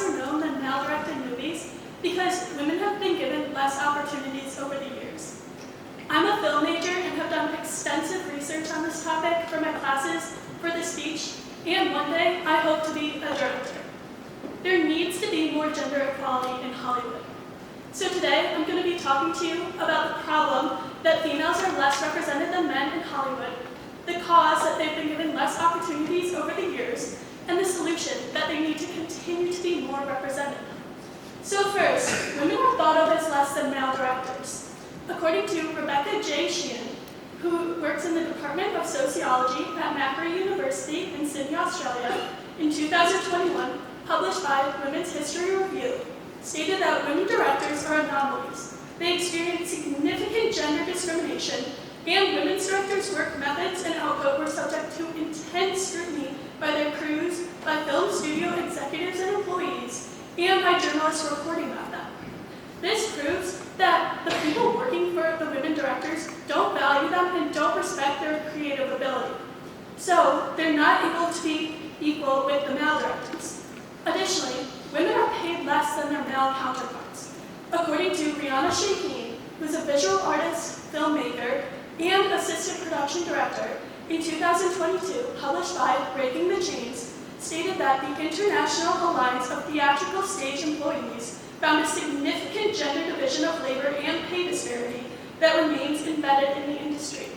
lesser known than male-directed movies because women have been given less opportunities over the years. I'm a film major and have done extensive research on this topic for my classes for this speech, and one day I hope to be a director. There needs to be more gender equality in Hollywood. So today I'm going to be talking to you about the problem that females are less represented than men in Hollywood, the cause that they've been given less opportunities over the years, and the solution that they need to continue to be more represented. So first, women are thought of as less than male directors. According to Rebecca J. Sheehan, who works in the Department of Sociology at Macquarie University in Sydney, Australia, in 2021, published by Women's History Review, stated that women directors are anomalies. They experience significant gender discrimination, and women's directors' work methods and output were subject to intense scrutiny by their crews, by film studio executives and employees, and by journalists reporting about them. This proves that the people working for the women directors don't value them and don't respect their creative ability. So they're not able to be equal with the male directors. Additionally, women are paid less than their male counterparts. According to Rihanna Shaheen, who's a visual artist, filmmaker, and assistant production director, in 2022, published by Breaking the Chains, stated that the International Alliance of Theatrical Stage Employees found a significant gender division of labor and pay disparity that remains embedded in the industry.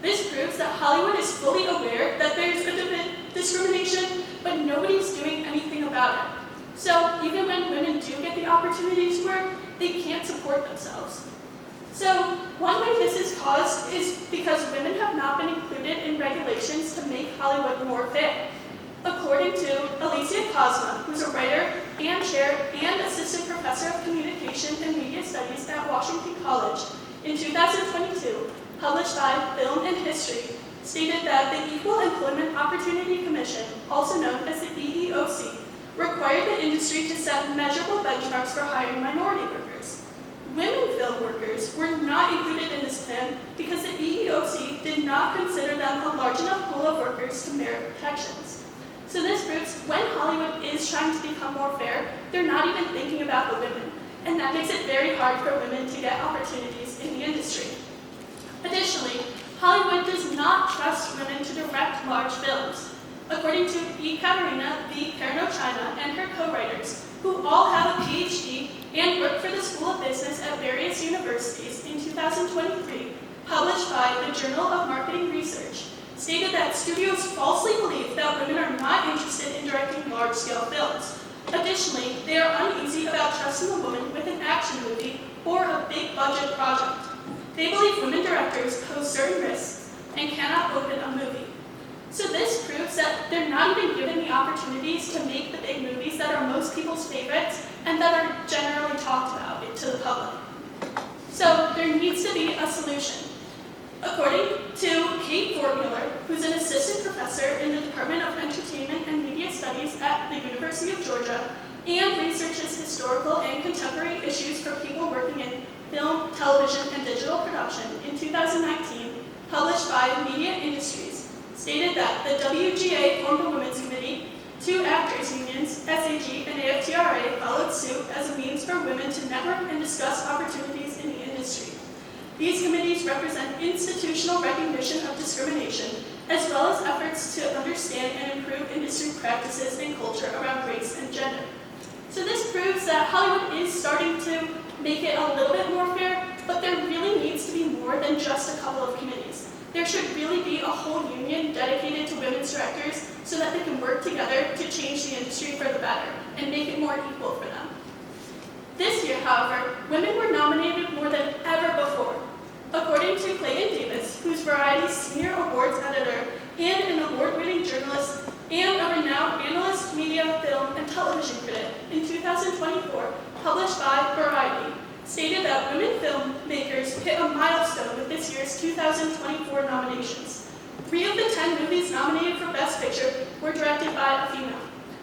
This proves that Hollywood is fully aware that there's a discrimination, but nobody's doing anything about it. So even when women do get the opportunity to work, they can't support themselves. So one way this is caused is because women have not been included in regulations to make Hollywood more fair. According to Alicia Cosma, who's a writer and chair and assistant professor of communication and media studies at Washington College, in 2022, published by Film and History, stated that the Equal Employment Opportunity Commission, also known as the EEOC, required the industry to set measurable benchmarks for hiring minority workers. Women film workers were not included in this plan because the EEOC did not consider them a large enough pool of workers to merit protections. So this proves when Hollywood is trying to become more fair, they're not even thinking about the women, and that makes it very hard for women to get opportunities in the industry. Additionally, Hollywood does not trust women to direct large films. According to Ekaterina V. Perno-China and her co-writers, who all have a PhD and work for the School of Business at various universities in 2023, published by the Journal of Marketing Research, stated that studios falsely believe that women are not interested in directing large-scale films. Additionally, they are uneasy about trusting a woman with an action movie or a big-budget project. They believe women directors pose certain risks and cannot open a movie. So this proves that they're not even given the opportunities to make the big movies that are most people's favorites and that are generally talked about to the public. So there needs to be a solution. According to Kate Fortmuller, who's an assistant professor in the Department of Entertainment and Media Studies at the University of Georgia and researches historical and contemporary issues for people working in film, television, and digital production in 2019, published by Media Industries, stated that the WGA formed a women's committee, 2 actors unions, SAG and AFTRA, followed suit as a means for women to network and discuss opportunities in the industry. These committees represent institutional recognition of discrimination, as well as efforts to understand and improve industry practices and culture around race and gender. So this proves that Hollywood is starting to make it a little bit more fair, but there really needs to be more than just a couple of committees. There should really be a whole union dedicated to women's directors so that they can work together to change the industry for the better and make it more equal for them. This year, however, women were nominated more than ever before. According to Clayton Davis, who's Variety's senior awards editor and an award-winning journalist and a renowned analyst, media, film, and television critic, in 2024, published by Variety, stated that women filmmakers hit a milestone with this year's 2024 nominations. 3 of the 10 movies nominated for Best Picture were directed by a female.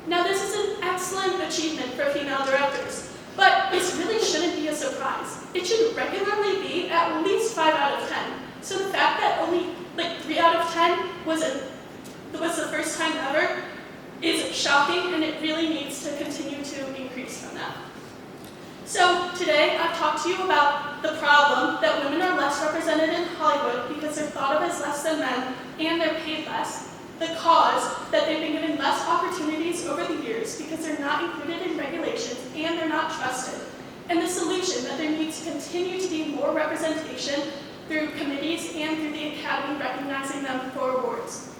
Now, this is an excellent achievement for female directors, but this really shouldn't be a surprise. It should regularly be at least 5 out of 10. So the fact that only 3 out of 10 was the first time ever is shocking, and it really needs to continue to increase from that. So today I've talked to you about the problem that women are less represented in Hollywood because they're thought of as less than men and they're paid less, the cause that they've been given less opportunities over the years because they're not included in regulations and they're not trusted, and the solution that there needs to continue to be more representation through committees and through the Academy recognizing them for awards.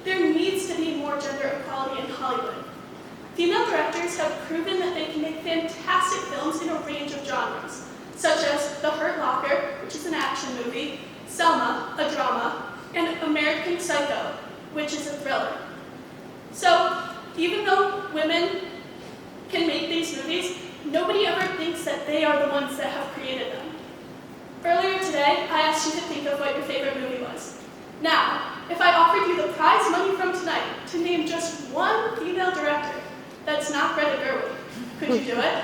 There needs to be more gender equality in Hollywood. Female directors have proven that they can make fantastic films in a range of genres, such as The Hurt Locker, which is an action movie, Selma, a drama, and American Psycho, which is a thriller. So, even though women can make these movies, nobody ever thinks that they are the ones that have created them. Earlier today, I asked you to think of what your favorite movie was. Now, if I offered you the prize money from tonight to name just one female director that's not Greta Gerwig, could you do it?